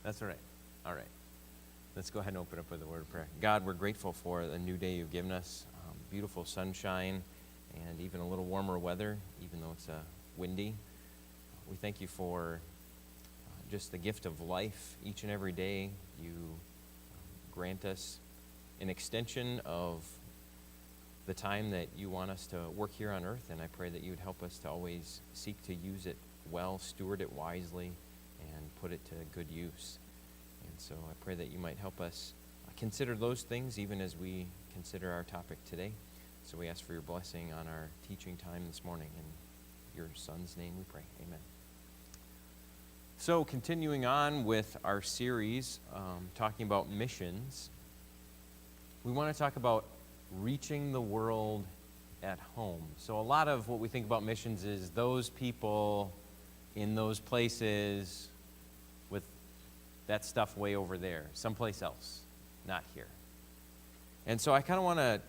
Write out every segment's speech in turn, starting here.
That's all right. All right. Let's go ahead and open up with a word of prayer. God, we're grateful for the new day you've given us. Beautiful sunshine and even a little warmer weather, even though it's windy. We thank you for just the gift of life each and every day. You grant us an extension of the time that you want us to work here on earth, and I pray that you would help us to always seek to use it well, steward it wisely, and put it to good use. And so I pray that you might help us consider those things even as we consider our topic today. So we ask for your blessing on our teaching time this morning. In your Son's name we pray. Amen. So continuing on with our series, talking about missions, we want to talk about reaching the world at home. So a lot of what we think about missions is those people in those places with that stuff way over there, someplace else, not here. And so I kind of want to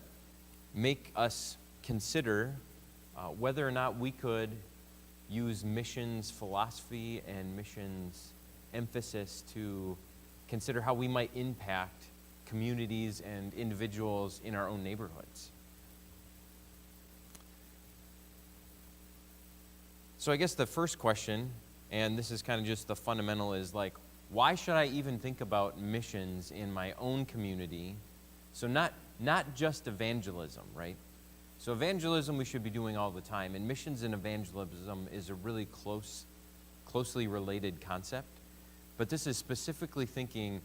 make us consider whether or not we could use missions philosophy and missions emphasis to consider how we might impact communities and individuals in our own neighborhoods. So I guess the first question, and this is kind of just the fundamental, is like, why should I even think about missions in my own community? So not just evangelism, right? So evangelism we should be doing all the time, and missions and evangelism is a really closely related concept. But this is specifically thinking,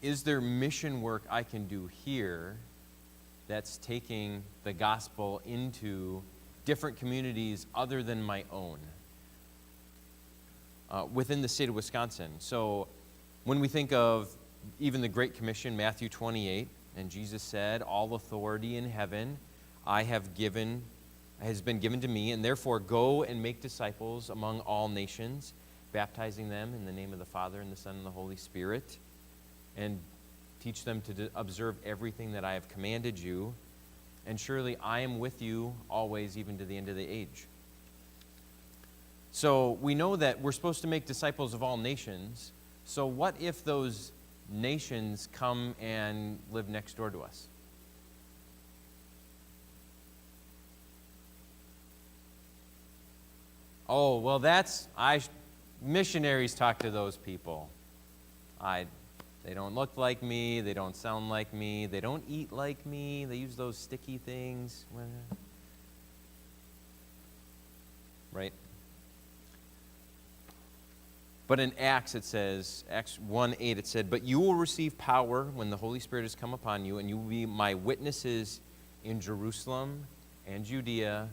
is there mission work I can do here that's taking the gospel into different communities other than my own within the state of Wisconsin? So when we think of even the Great Commission, Matthew 28, and Jesus said, all authority in heaven has been given to me, and therefore go and make disciples among all nations, baptizing them in the name of the Father and the Son and the Holy Spirit, and teach them to observe everything that I have commanded you, and surely I am with you always, even to the end of the age. So we know that we're supposed to make disciples of all nations. So what if those nations come and live next door to us? Oh, well, missionaries talk to those people. They don't look like me, they don't sound like me, they don't eat like me, they use those sticky things. Right? But in Acts, it says, Acts 1:8, it said, but you will receive power when the Holy Spirit has come upon you, and you will be my witnesses in Jerusalem and Judea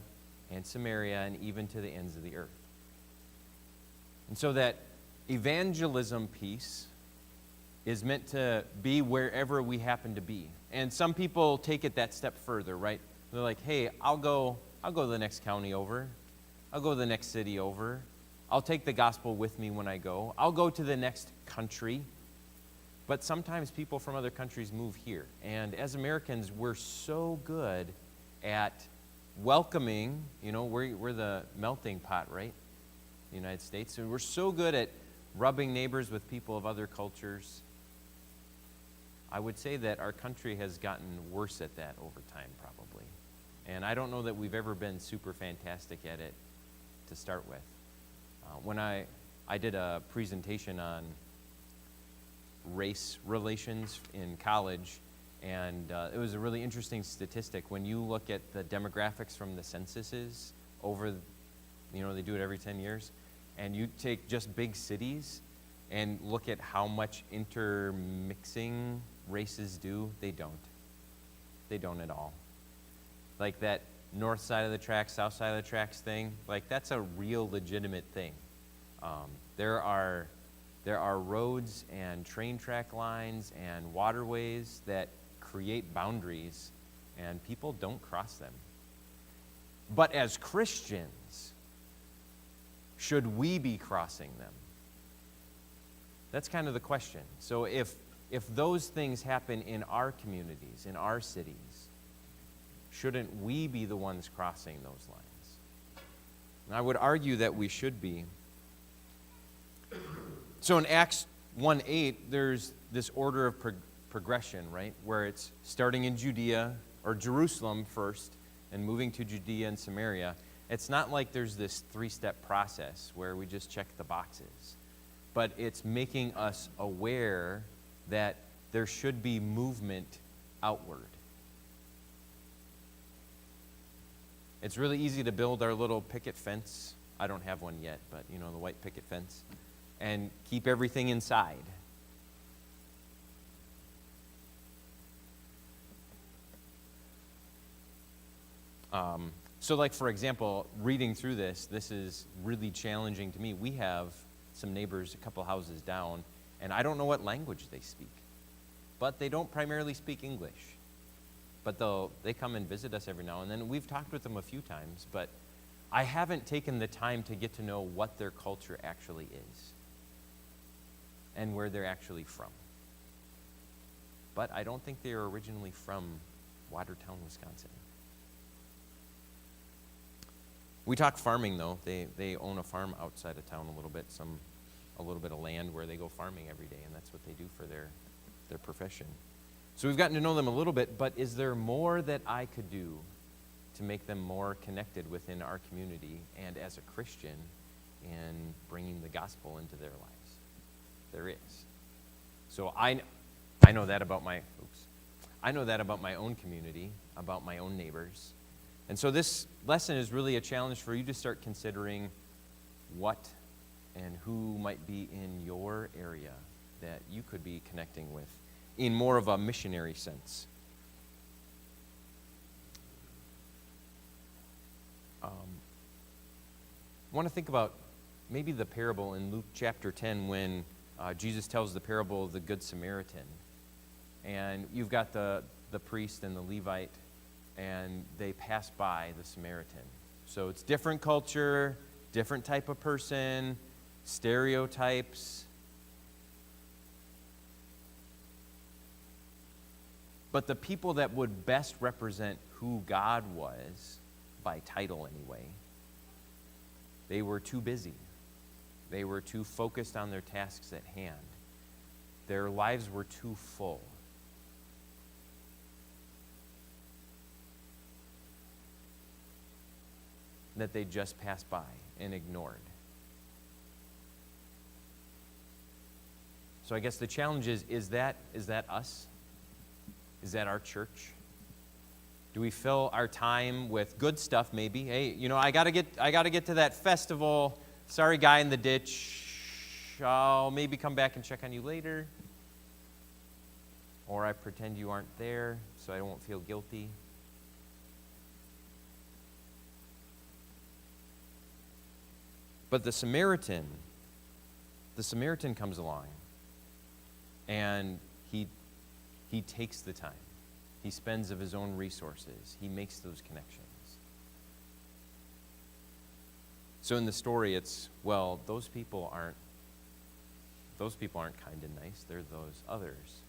and Samaria and even to the ends of the earth. And so that evangelism piece is meant to be wherever we happen to be. And some people take it that step further, right? They're like, hey, I'll go to the next county over. I'll go to the next city over. I'll take the gospel with me when I go. I'll go to the next country. But sometimes people from other countries move here. And as Americans, we're so good at welcoming, we're the melting pot, right? The United States. And we're so good at rubbing neighbors with people of other cultures. I would say that our country has gotten worse at that over time, probably. And I don't know that we've ever been super fantastic at it to start with. When I did a presentation on race relations in college, and it was a really interesting statistic. When you look at the demographics from the censuses over, they do it every 10 years, and you take just big cities and look at how much intermixing races do, they don't. They don't at all. Like that north side of the tracks, south side of the tracks thing, like that's a real legitimate thing. There are roads and train track lines and waterways that create boundaries, and people don't cross them. But as Christians, should we be crossing them? That's kind of the question. So if those things happen in our communities, in our cities, shouldn't we be the ones crossing those lines? And I would argue that we should be. So in Acts 1:8, there's this order of progression, right? Where it's starting in Judea or Jerusalem first and moving to Judea and Samaria. It's not like there's this 3-step process where we just check the boxes, but it's making us aware that there should be movement outward. It's really easy to build our little picket fence. I don't have one yet, but the white picket fence, and keep everything inside. So like, for example, reading through this is really challenging to me. We have some neighbors a couple houses down, and I don't know what language they speak. But they don't primarily speak English. But they come and visit us every now and then. We've talked with them a few times, but I haven't taken the time to get to know what their culture actually is and where they're actually from. But I don't think they were originally from Watertown, Wisconsin. We talk farming, though. They own a farm outside of town a little bit of land where they go farming every day, and that's what they do for their profession. So we've gotten to know them a little bit, but is there more that I could do to make them more connected within our community and as a Christian in bringing the gospel into their lives? There is. So I know that about my own community, about my own neighbors. And so this lesson is really a challenge for you to start considering what and who might be in your area that you could be connecting with in more of a missionary sense. I want to think about maybe the parable in Luke chapter 10 when Jesus tells the parable of the Good Samaritan. And you've got the priest and the Levite, and they pass by the Samaritan. So it's different culture, different type of person, stereotypes. But the people that would best represent who God was, by title anyway, they were too busy. They were too focused on their tasks at hand. Their lives were too full. That they just passed by and ignored. So I guess the challenge is that us? Is that our church? Do we fill our time with good stuff maybe? Hey, I gotta get to that festival. Sorry, guy in the ditch. I'll maybe come back and check on you later. Or I pretend you aren't there so I won't feel guilty. But the Samaritan comes along, and he takes the time. He spends of his own resources. He makes those connections. So in the story, it's, well, those people aren't kind and nice. They're those others.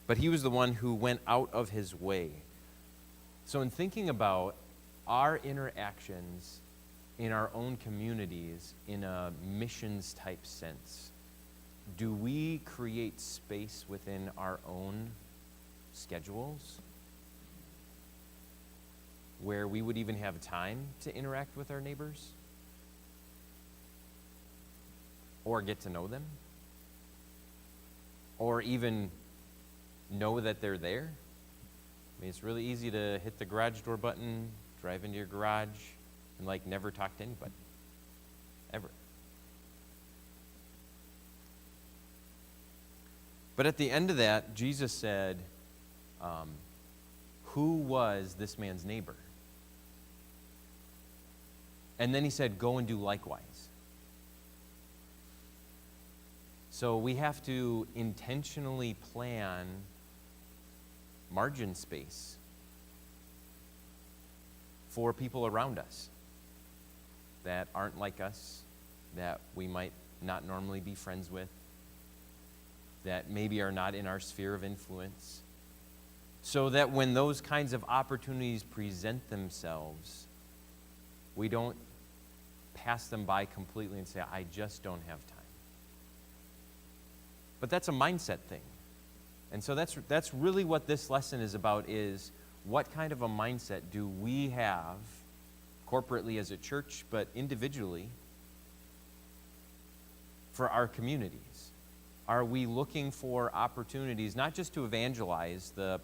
But he was the one who went out of his way. So in thinking about our interactions in our own communities in a missions type sense, do we create space within our own schedules where we would even have time to interact with our neighbors or get to know them or even know that they're there? I mean, it's really easy to hit the garage door button, drive into your garage, and never talk to anybody, ever. But at the end of that, Jesus said, who was this man's neighbor? And then he said, go and do likewise. So we have to intentionally plan margin space for people around us that aren't like us, that we might not normally be friends with, that maybe are not in our sphere of influence, so that when those kinds of opportunities present themselves, we don't pass them by completely and say, I just don't have time. But that's a mindset thing. And so that's really what this lesson is about, is what kind of a mindset do we have corporately as a church, but individually for our communities? Are we looking for opportunities, not just to evangelize the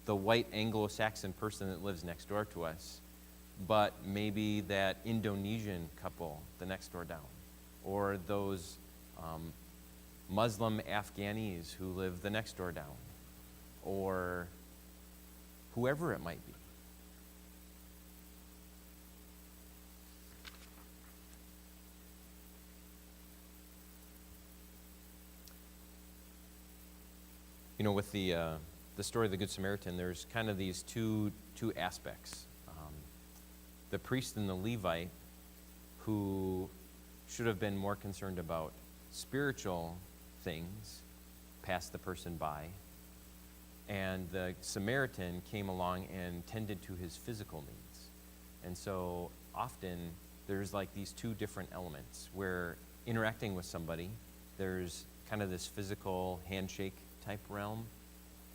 white Anglo-Saxon person that lives next door to us, but maybe that Indonesian couple the next door down, or those Muslim Afghanis who live the next door down, or whoever it might be? You know, with the story of the Good Samaritan, there's kind of these two aspects. The priest and the Levite, who should have been more concerned about spiritual things, passed the person by, and the Samaritan came along and tended to his physical needs. And so often there's like these two different elements where interacting with somebody, there's kind of this physical handshake type realm,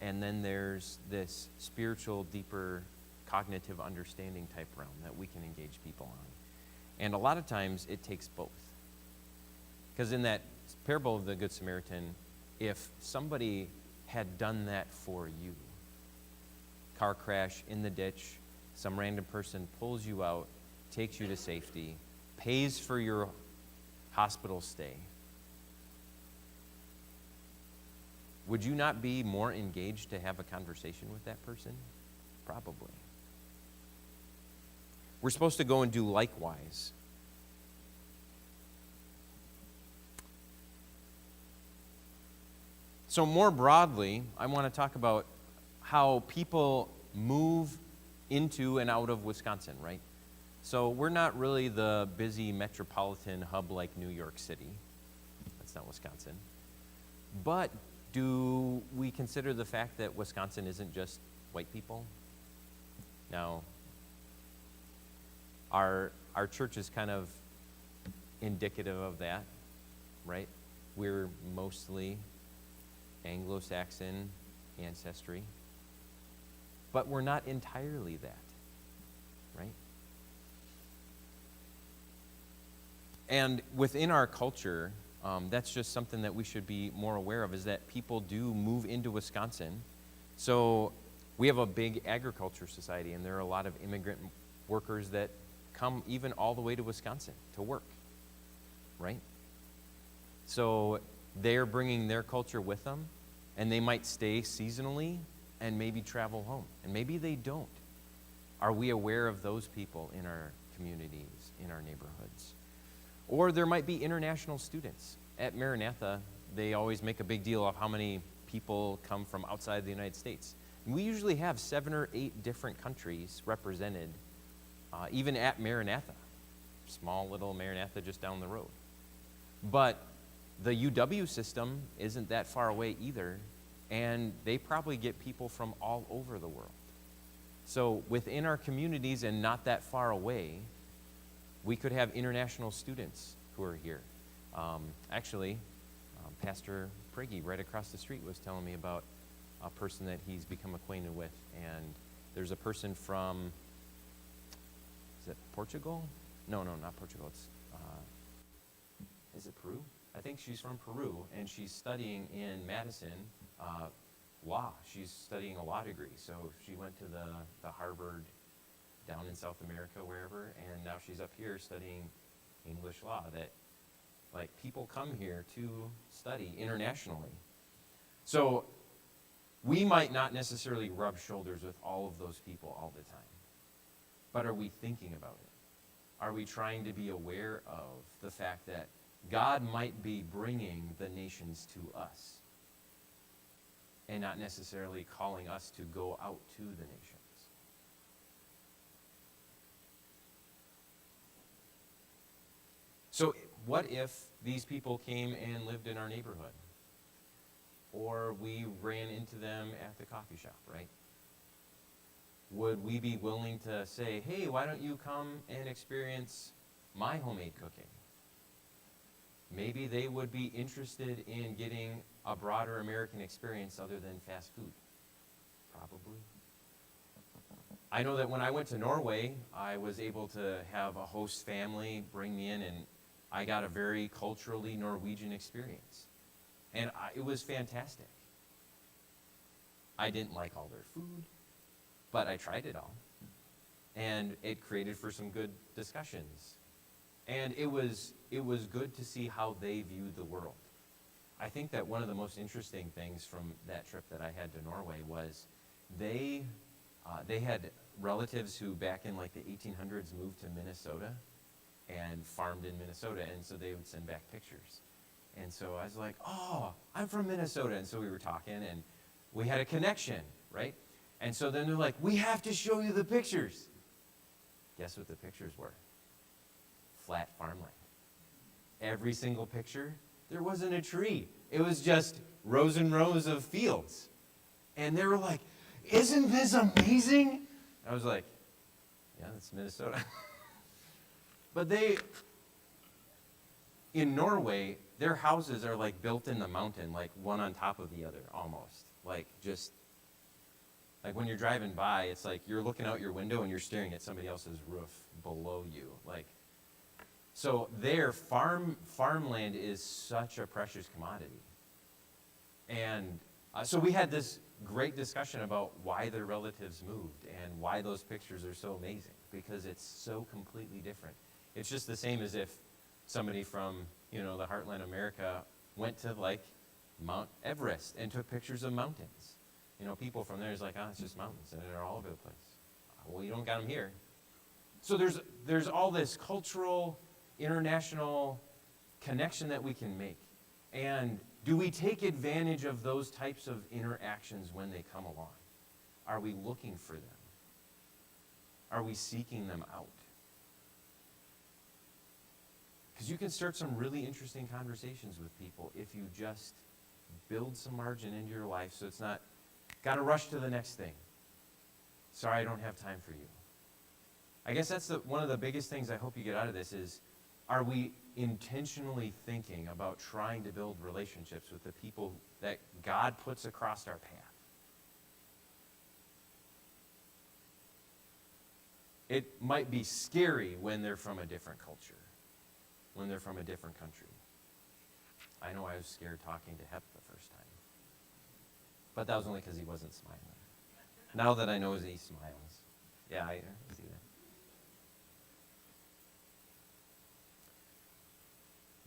and then there's this spiritual, deeper, cognitive understanding type realm that we can engage people on. And a lot of times it takes both. Because in that parable of the Good Samaritan, if somebody had done that for you, car crash in the ditch, some random person pulls you out, takes you to safety, pays for your hospital stay, would you not be more engaged to have a conversation with that person? Probably. We're supposed to go and do likewise. So more broadly, I want to talk about how people move into and out of Wisconsin, right? So we're not really the busy metropolitan hub like New York City. That's not Wisconsin. But do we consider the fact that Wisconsin isn't just white people? Now, our church is kind of indicative of that, right? We're mostly Anglo-Saxon ancestry, but we're not entirely that, right? And within our culture, that's just something that we should be more aware of, is that people do move into Wisconsin. So we have a big agriculture society, and there are a lot of immigrant workers that come even all the way to Wisconsin to work, right? So they're bringing their culture with them, and they might stay seasonally and maybe travel home, and maybe they don't. Are we aware of those people in our communities, in our neighborhoods? Or there might be international students. At Maranatha, they always make a big deal of how many people come from outside the United States. And we usually have 7 or 8 different countries represented, even at Maranatha. Small little Maranatha just down the road. But the UW system isn't that far away either, and they probably get people from all over the world. So within our communities and not that far away, we could have international students who are here. Pastor Priggy right across the street was telling me about a person that he's become acquainted with, and there's a person from, is it Portugal? No, not Portugal. It's, is it Peru? I think she's from Peru, and she's studying in Madison law. She's studying a law degree. So she went to the Harvard down in South America, wherever, and now she's up here studying English law. That, like, people come here to study internationally. So we might not necessarily rub shoulders with all of those people all the time, but are we thinking about it? Are we trying to be aware of the fact that God might be bringing the nations to us and not necessarily calling us to go out to the nations? So what if these people came and lived in our neighborhood? Or we ran into them at the coffee shop, right? Would we be willing to say, hey, why don't you come and experience my homemade cooking? maybe they would be interested in getting a broader American experience other than fast food. Probably. I know that when I went to Norway, I was able to have a host family bring me in, and I got a very culturally Norwegian experience. And it was fantastic. I didn't like all their food, but I tried it all. And it created for some good discussions. And it was good to see how they viewed the world. I think that one of the most interesting things from that trip that I had to Norway was they had relatives who back in like the 1800s moved to Minnesota and farmed in Minnesota, and so they would send back pictures. And so I was like, oh, I'm from Minnesota. And so we were talking, and we had a connection, right? And so then they're like, we have to show you the pictures. Guess what the pictures were? Flat farmland. Every single picture, there wasn't a tree. It was just rows and rows of fields. And they were like, isn't this amazing? I was like, yeah, that's Minnesota. But in Norway, their houses are like built in the mountain, like one on top of the other almost. Like when you're driving by, it's like you're looking out your window and you're staring at somebody else's roof below you. So their farmland is such a precious commodity. And so we had this great discussion about why their relatives moved and why those pictures are so amazing, because it's so completely different. It's just the same as if somebody from, the heartland of America went to like Mount Everest and took pictures of mountains. People from there is like, it's just mountains and they're all over the place. Well, you don't got them here. So there's all this cultural, international connection that we can make. And do we take advantage of those types of interactions when they come along? Are we looking for them? Are we seeking them out? Because you can start some really interesting conversations with people if you just build some margin into your life so it's not, got to rush to the next thing. Sorry, I don't have time for you. I guess that's one of the biggest things I hope you get out of this is, are we intentionally thinking about trying to build relationships with the people that God puts across our path? It might be scary when they're from a different culture, when they're from a different country. I know I was scared talking to Hep the first time. But that was only because he wasn't smiling. Now that I know he smiles. Yeah, I see that.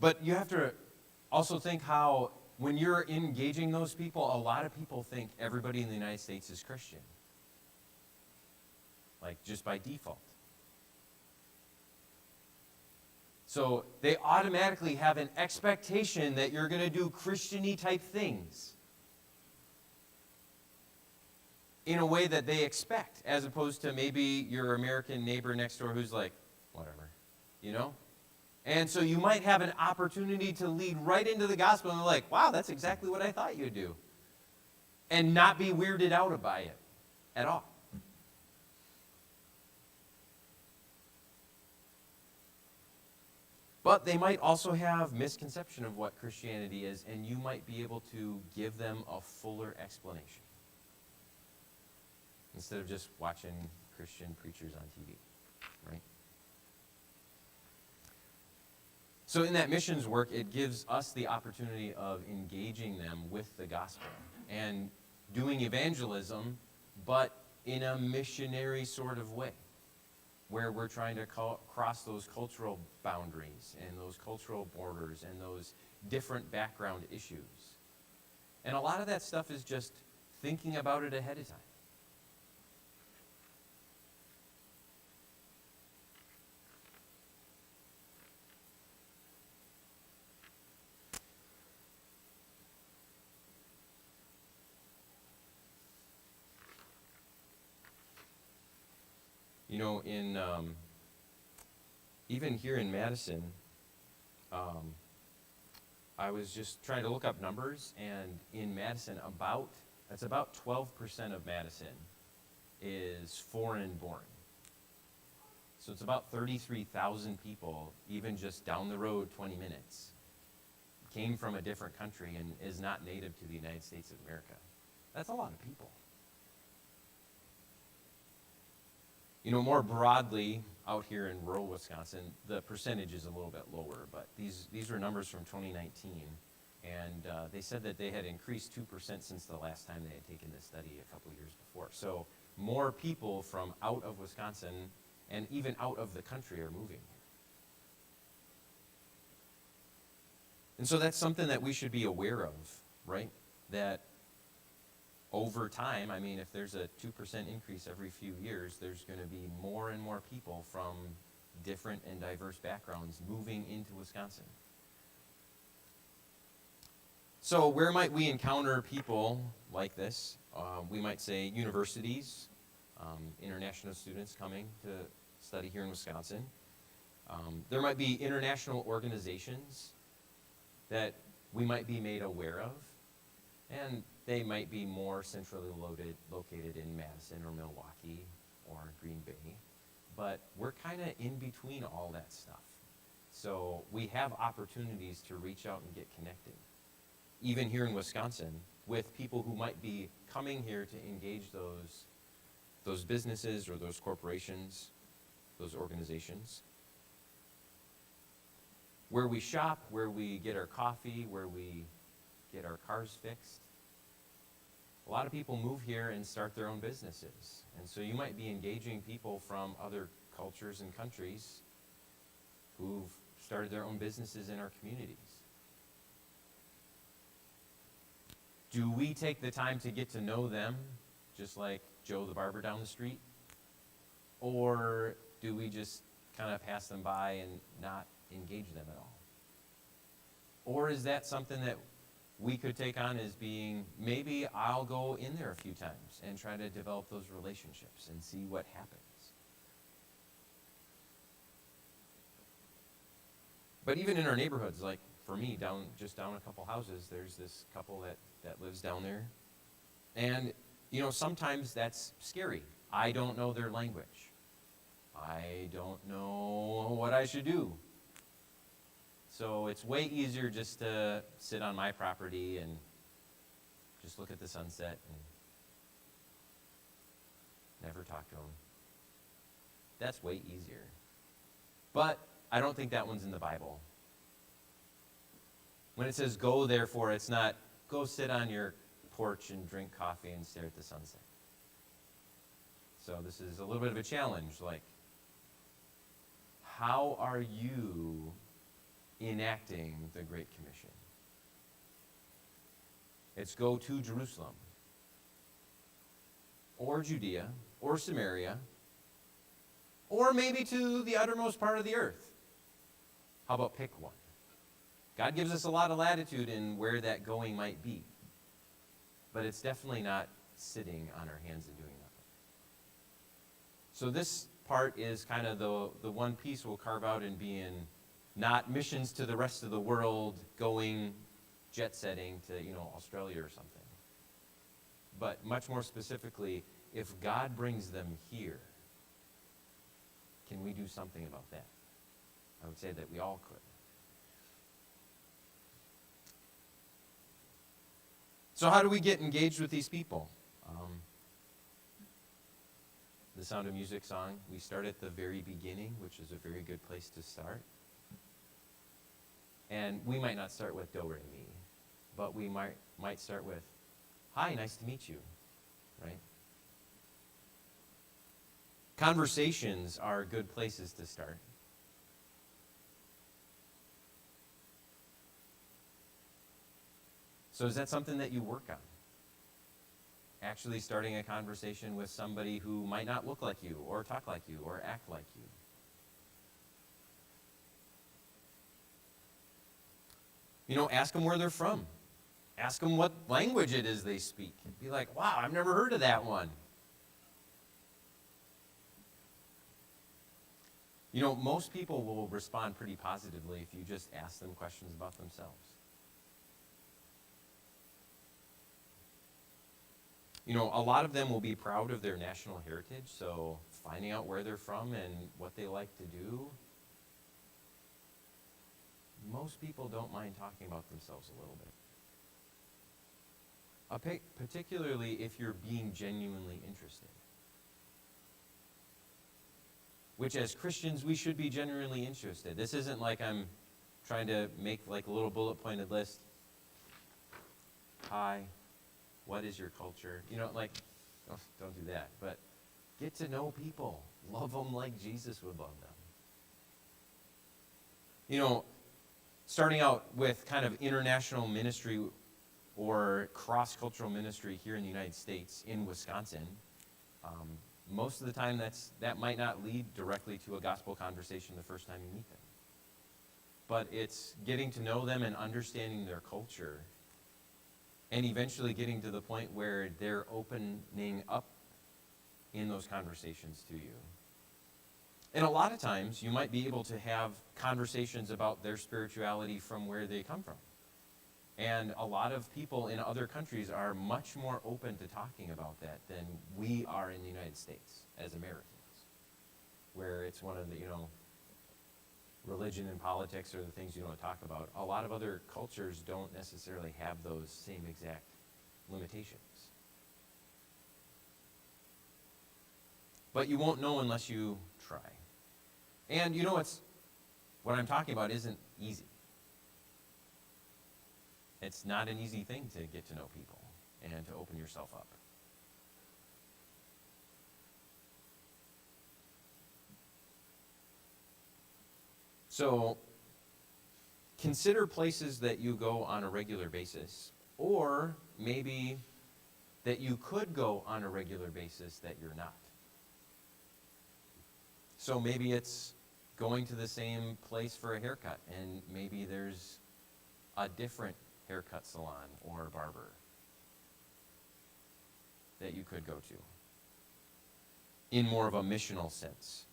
But you have to also think how, when you're engaging those people, a lot of people think everybody in the United States is Christian. Like, just by default. So they automatically have an expectation that you're going to do Christian-y type things in a way that they expect, as opposed to maybe your American neighbor next door who's like, whatever, And so you might have an opportunity to lead right into the gospel, and they're like, wow, that's exactly what I thought you'd do. And not be weirded out by it at all. But they might also have misconception of what Christianity is, and you might be able to give them a fuller explanation instead of just watching Christian preachers on TV, right? So in that missions work, it gives us the opportunity of engaging them with the gospel and doing evangelism, but in a missionary sort of way, where we're trying to cross those cultural boundaries and those cultural borders and those different background issues. And a lot of that stuff is just thinking about it ahead of time. Even here in Madison, I was just trying to look up numbers, and in Madison, about 12% of Madison is foreign born. So it's about 33,000 people, even just down the road 20 minutes, came from a different country and is not native to the United States of America. That's a lot of people. More broadly, out here in rural Wisconsin, the percentage is a little bit lower, but these were numbers from 2019, and they said that they had increased 2% since the last time they had taken this study a couple years before. So more people from out of Wisconsin and even out of the country are moving here. And so that's something that we should be aware of, right? That over time, if there's a 2% increase every few years, there's going to be more and more people from different and diverse backgrounds moving into Wisconsin. So where might we encounter people like this? We might say universities, international students coming to study here in Wisconsin. There might be international organizations that we might be made aware of, and they might be more centrally located in Madison or Milwaukee or Green Bay, but we're kind of in between all that stuff. So we have opportunities to reach out and get connected, even here in Wisconsin, with people who might be coming here to engage those businesses or those corporations, those organizations. Where we shop, where we get our coffee, where we get our cars fixed. A lot of people move here and start their own businesses. And so you might be engaging people from other cultures and countries who've started their own businesses in our communities. Do we take the time to get to know them, just like Joe the barber down the street? Or do we just kind of pass them by and not engage them at all? Or is that something that we could take on as being, maybe I'll go in there a few times and try to develop those relationships and see what happens? But even in our neighborhoods, like for me, just down a couple houses, there's this couple that lives down there. And, sometimes that's scary. I don't know their language. I don't know what I should do. So it's way easier just to sit on my property and just look at the sunset and never talk to them. That's way easier. But I don't think that one's in the Bible. When it says go, therefore, it's not go sit on your porch and drink coffee and stare at the sunset. So this is a little bit of a challenge. Like, how are you enacting the Great Commission? It's go to Jerusalem, or Judea, or Samaria, or maybe to the uttermost part of the earth. How about pick one? God gives us a lot of latitude in where that going might be, but it's definitely not sitting on our hands and doing nothing. So this part is kind of the one piece we'll carve out in being not missions to the rest of the world, going jet setting to, Australia or something. But much more specifically, if God brings them here, can we do something about that? I would say that we all could. So how do we get engaged with these people? The Sound of Music song, we start at the very beginning, which is a very good place to start. And we might not start with do, re, mi, but we might start with, hi, nice to meet you, right? Conversations are good places to start. So is that something that you work on? Actually starting a conversation with somebody who might not look like you, or talk like you, or act like you. Ask them where they're from. Ask them what language it is they speak. Be like, wow, I've never heard of that one. Most people will respond pretty positively if you just ask them questions about themselves. A lot of them will be proud of their national heritage, so finding out where they're from and what they like to do, most people don't mind talking about themselves a little bit. Particularly if you're being genuinely interested. Which as Christians, we should be genuinely interested. This isn't like I'm trying to make like a little bullet pointed list. Hi, what is your culture? Don't do that. But get to know people. Love them like Jesus would love them. Starting out with kind of international ministry or cross-cultural ministry here in the United States, in Wisconsin, most of the time that might not lead directly to a gospel conversation the first time you meet them. But it's getting to know them and understanding their culture, and eventually getting to the point where they're opening up in those conversations to you. And a lot of times, you might be able to have conversations about their spirituality from where they come from. And a lot of people in other countries are much more open to talking about that than we are in the United States as Americans, where it's one of the, religion and politics are the things you don't talk about. A lot of other cultures don't necessarily have those same exact limitations. But you won't know unless you try. And what I'm talking about isn't easy. It's not an easy thing to get to know people and to open yourself up. So, consider places that you go on a regular basis, or maybe that you could go on a regular basis that you're not. So maybe it's going to the same place for a haircut, and maybe there's a different haircut salon or barber that you could go to in more of a missional sense.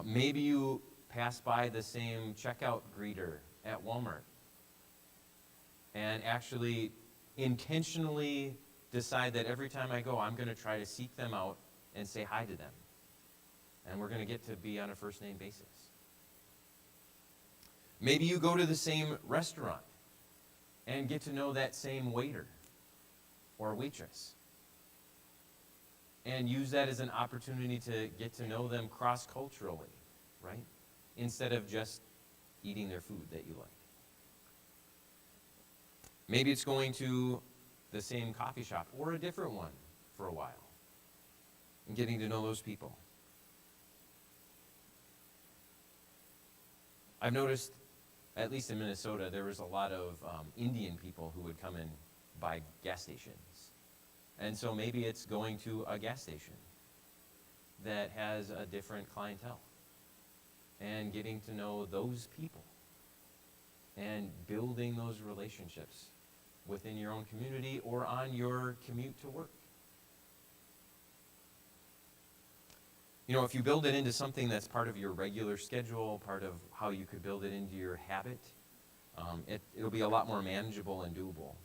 Maybe you pass by the same checkout greeter at Walmart and actually intentionally decide that every time I go, I'm going to try to seek them out and say hi to them. And we're going to get to be on a first name basis. Maybe you go to the same restaurant and get to know that same waiter or waitress, and use that as an opportunity to get to know them cross-culturally, right? Instead of just eating their food that you like. Maybe it's going to the same coffee shop or a different one for a while and getting to know those people. I've noticed, at least in Minnesota, there was a lot of Indian people who would come and buy gas stations. And so maybe it's going to a gas station that has a different clientele and getting to know those people and building those relationships within your own community or on your commute to work. If you build it into something that's part of your regular schedule, part of how you could build it into your habit, it'll be a lot more manageable and doable.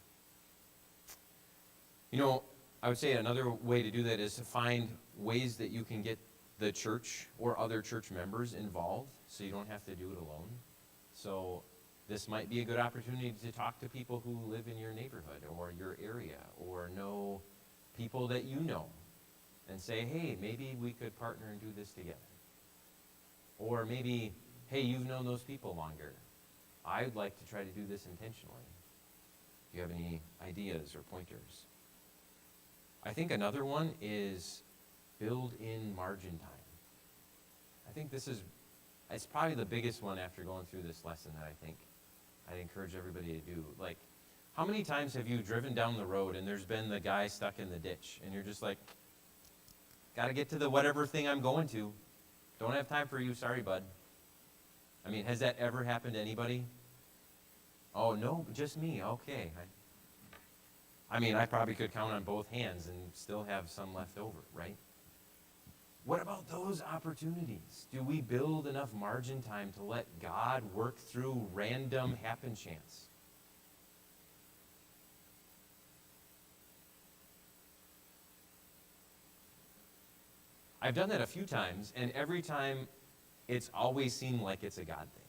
I would say another way to do that is to find ways that you can get the church or other church members involved so you don't have to do it alone. So this might be a good opportunity to talk to people who live in your neighborhood or your area or know people that you know and say, hey, maybe we could partner and do this together. Or maybe, hey, you've known those people longer. I'd like to try to do this intentionally. Do you have any ideas or pointers? I think another one is build in margin time. I think it's probably the biggest one after going through this lesson that I think I'd encourage everybody to do. Like, how many times have you driven down the road and there's been the guy stuck in the ditch and you're just like, got to get to the whatever thing I'm going to. Don't have time for you. Sorry, bud. I mean, has that ever happened to anybody? Oh, no, just me. Okay. I probably could count on both hands and still have some left over, right? What about those opportunities? Do we build enough margin time to let God work through random happen chance? I've done that a few times, and every time it's always seemed like it's a God thing.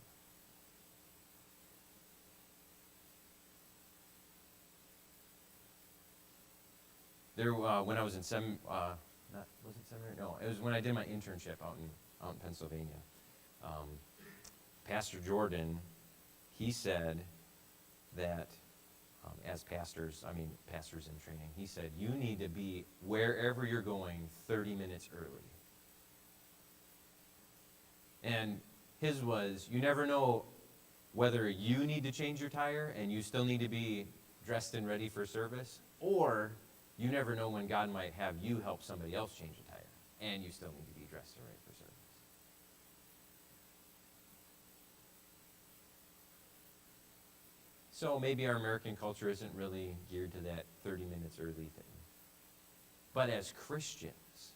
There, when I was in was it seminary? No, it was when I did my internship out in Pennsylvania. Pastor Jordan, he said that as pastors in training, he said, you need to be wherever you're going 30 minutes early. And his was, you never know whether you need to change your tire and you still need to be dressed and ready for service, or you never know when God might have you help somebody else change a tire and you still need to be dressed and ready for service. So maybe our American culture isn't really geared to that 30 minutes early thing. But as Christians,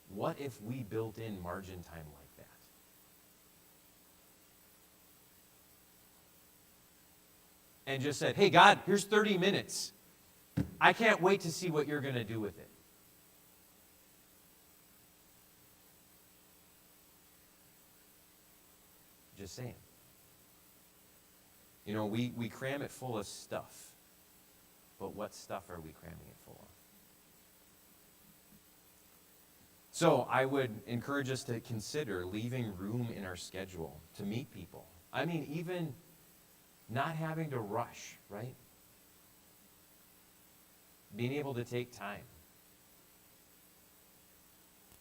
what if we built in margin time like that? And just said, hey, God, here's 30 minutes. I can't wait to see what you're going to do with it. Just saying. You know, we cram it full of stuff. But what stuff are we cramming it full of? So I would encourage us to consider leaving room in our schedule to meet people. I mean, even not having to rush, right? Being able to take time.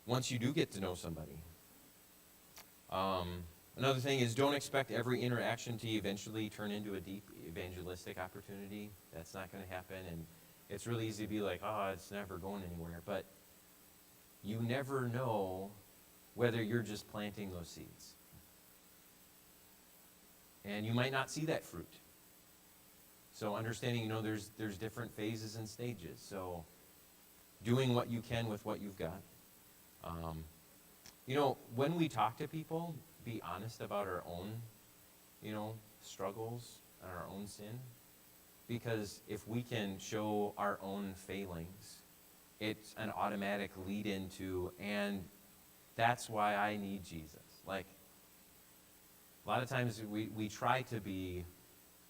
Once you do get to know somebody. Another thing is, don't expect every interaction to eventually turn into a deep evangelistic opportunity. That's not going to happen. And it's really easy to be like, oh, it's never going anywhere. But you never know whether you're just planting those seeds. And you might not see that fruit. So understanding, there's different phases and stages. So doing what you can with what you've got. When we talk to people, be honest about our own, struggles and our own sin. Because if we can show our own failings, it's an automatic lead into, and that's why I need Jesus. Like, a lot of times we try to be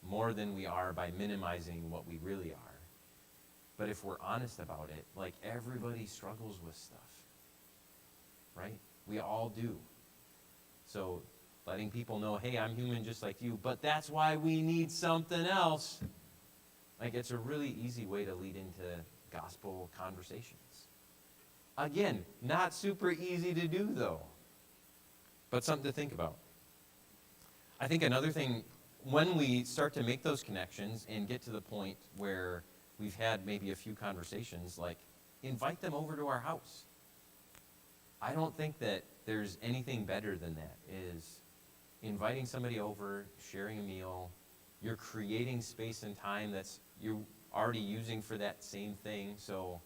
more than we are by minimizing what we really are. But if we're honest about it, like, everybody struggles with stuff. Right? We all do. So letting people know, hey, I'm human just like you, but that's why we need something else. Like, it's a really easy way to lead into gospel conversations. Again, not super easy to do, though, but something to think about. I think another thing, when we start to make those connections and get to the point where we've had maybe a few conversations, like, invite them over to our house. I don't think that there's anything better than that, is inviting somebody over, sharing a meal. You're creating space and time that's you're already using for that same thing. So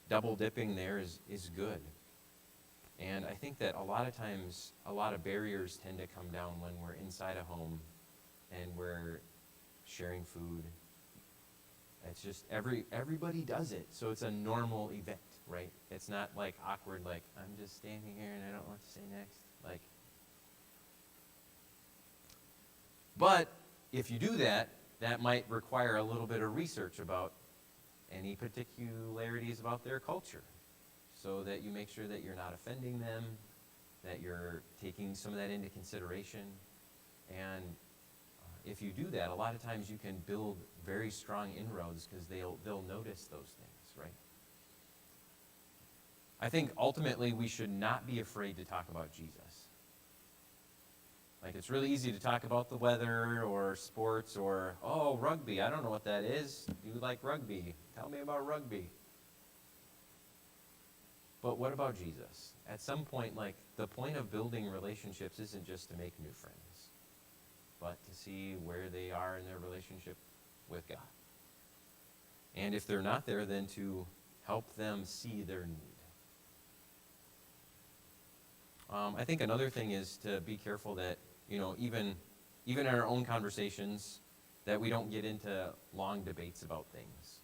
double dipping there is good. And I think that a lot of times, a lot of barriers tend to come down when we're inside a home and we're sharing food. It's just everybody does it. So it's a normal event, right? It's not like awkward, like, I'm just standing here and I don't know what to say next. Like, but if you do that, that might require a little bit of research about any particularities about their culture, so that you make sure that you're not offending them, that you're taking some of that into consideration. And if you do that, a lot of times you can build very strong inroads because they'll notice those things, right? I think ultimately we should not be afraid to talk about Jesus. Like, it's really easy to talk about the weather or sports or, oh, rugby. I don't know what that is. You like rugby. Tell me about rugby. But what about Jesus? At some point, like, the point of building relationships isn't just to make new friends, but to see where they are in their relationship with God. And if they're not there, then to help them see their need. I think another thing is to be careful that, even in our own conversations, that we don't get into long debates about things,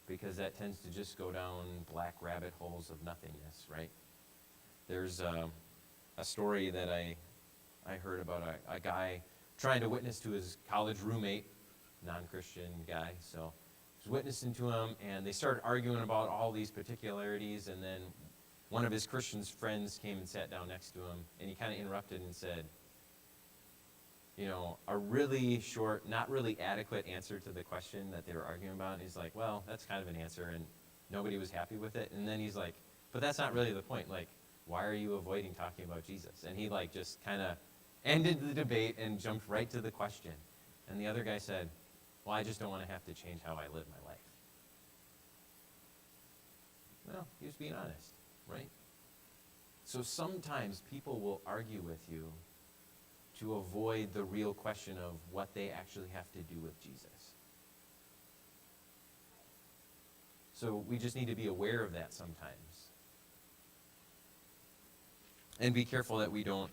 because that tends to just go down black rabbit holes of nothingness, right? There's a story that I heard about a guy trying to witness to his college roommate non-Christian guy. So I was witnessing to him, and they started arguing about all these particularities, and then one of his Christian friends came and sat down next to him, and he kind of interrupted and said, a really short, not really adequate answer to the question that they were arguing about. And he's like, well, that's kind of an answer, and nobody was happy with it. And then he's like, but that's not really the point. Like, why are you avoiding talking about Jesus? And he just kind of ended the debate and jumped right to the question. And the other guy said, well, I just don't want to have to change how I live my life. Well, he was being honest, right? So sometimes people will argue with you to avoid the real question of what they actually have to do with Jesus. So we just need to be aware of that sometimes. And be careful that we don't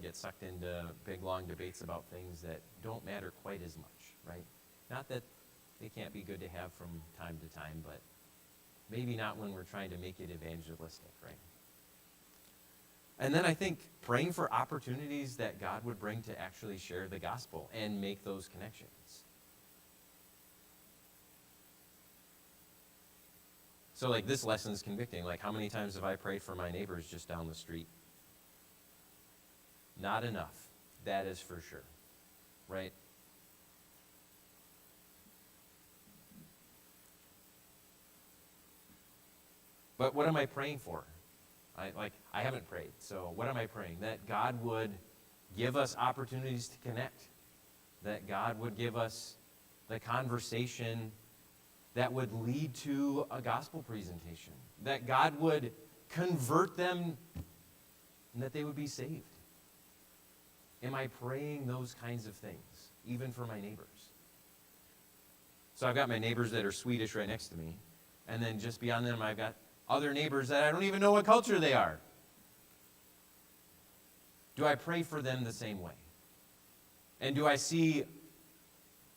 get sucked into big, long debates about things that don't matter quite as much, right? Not that they can't be good to have from time to time, but maybe not when we're trying to make it evangelistic, right? And then I think praying for opportunities that God would bring to actually share the gospel and make those connections. So this lesson's convicting. How many times have I prayed for my neighbors just down the street? Not enough. That is for sure. Right? But what am I praying for? I haven't prayed. So what am I praying? That God would give us opportunities to connect. That God would give us the conversation that would lead to a gospel presentation. That God would convert them and that they would be saved. Am I praying those kinds of things, even for my neighbors? So I've got my neighbors that are Swedish right next to me. And then just beyond them, I've got other neighbors that I don't even know what culture they are. Do I pray for them the same way? And do I see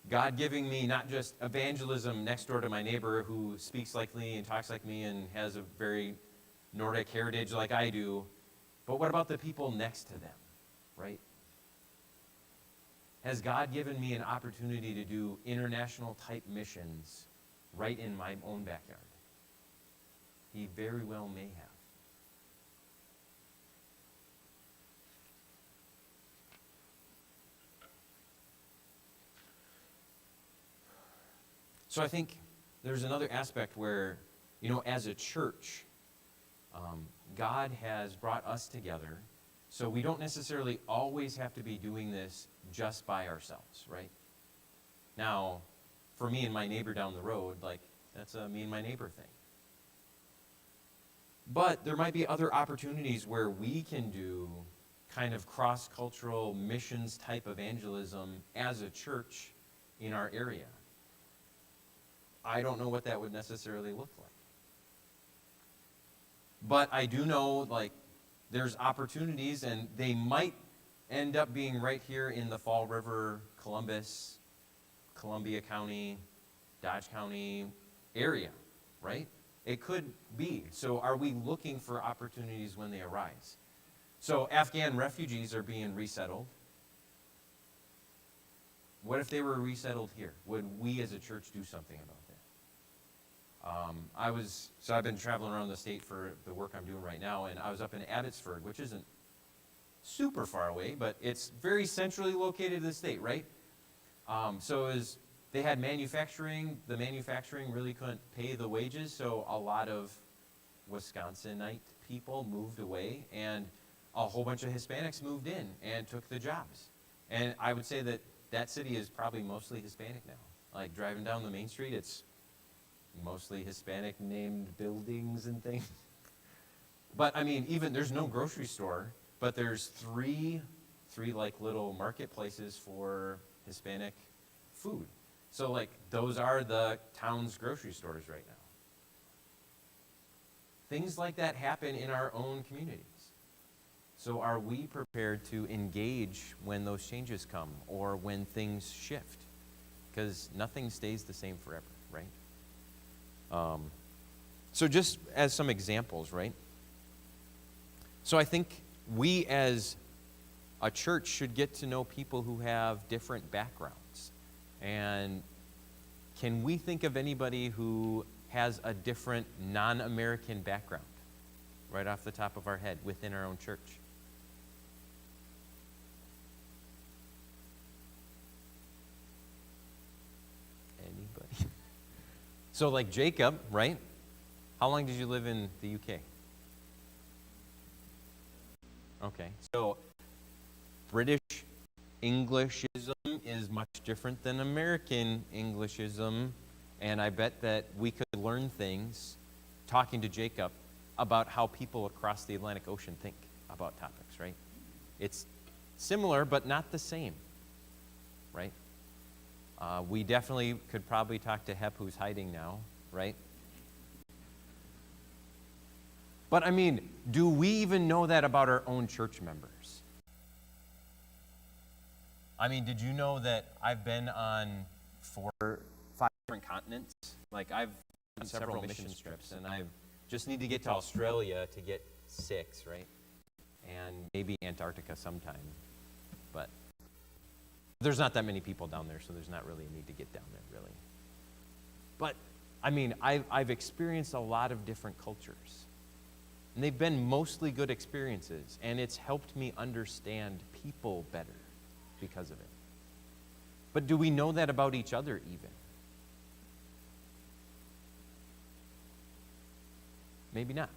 God giving me not just evangelism next door to my neighbor who speaks like me and talks like me and has a very Nordic heritage like I do, but what about the people next to them, right? Has God given me an opportunity to do international type missions right in my own backyard? He very well may have. So I think there's another aspect where, as a church, God has brought us together, so we don't necessarily always have to be doing this just by ourselves, right? Now, for me and my neighbor down the road, that's a me and my neighbor thing. But there might be other opportunities where we can do kind of cross-cultural missions type evangelism as a church in our area. I don't know what that would necessarily look like. But I do know, there's opportunities, and they might end up being right here in the Fall River, Columbus, Columbia County, Dodge County area, right? It could be. So are we looking for opportunities when they arise? So Afghan refugees are being resettled. What if they were resettled here? Would we as a church do something about that? I've been traveling around the state for the work I'm doing right now, and I was up in Abbotsford, which isn't super far away, but it's very centrally located in the state, right? They had manufacturing. The manufacturing really couldn't pay the wages, so a lot of Wisconsinite people moved away, and a whole bunch of Hispanics moved in and took the jobs. And I would say that city is probably mostly Hispanic now. Driving down the main street, it's mostly Hispanic named buildings and things. But even there's no grocery store, but there's three little marketplaces for Hispanic food. So those are the town's grocery stores right now. Things like that happen in our own communities. So are we prepared to engage when those changes come or when things shift? Because nothing stays the same forever, right? So just as some examples, right? So I think we as a church should get to know people who have different backgrounds. And can we think of anybody who has a different non-American background right off the top of our head within our own church? Anybody? So like Jacob, right? How long did you live in the UK? Okay, so British Englishism is much different than American Englishism, and I bet that we could learn things talking to Jacob about how people across the Atlantic Ocean think about topics, right? It's similar, but not the same, right? We definitely could probably talk to Hep, who's hiding now, right? But I mean, do we even know that about our own church members? I mean, did you know that I've been on 5 different continents? Like, I've done several mission trips, and I just need to get to Australia to get 6, right? And maybe Antarctica sometime. But there's not that many people down there, so there's not really a need to get down there, really. But, I mean, I've experienced a lot of different cultures. And they've been mostly good experiences, and it's helped me understand people better because of it. But do we know that about each other even? Maybe not.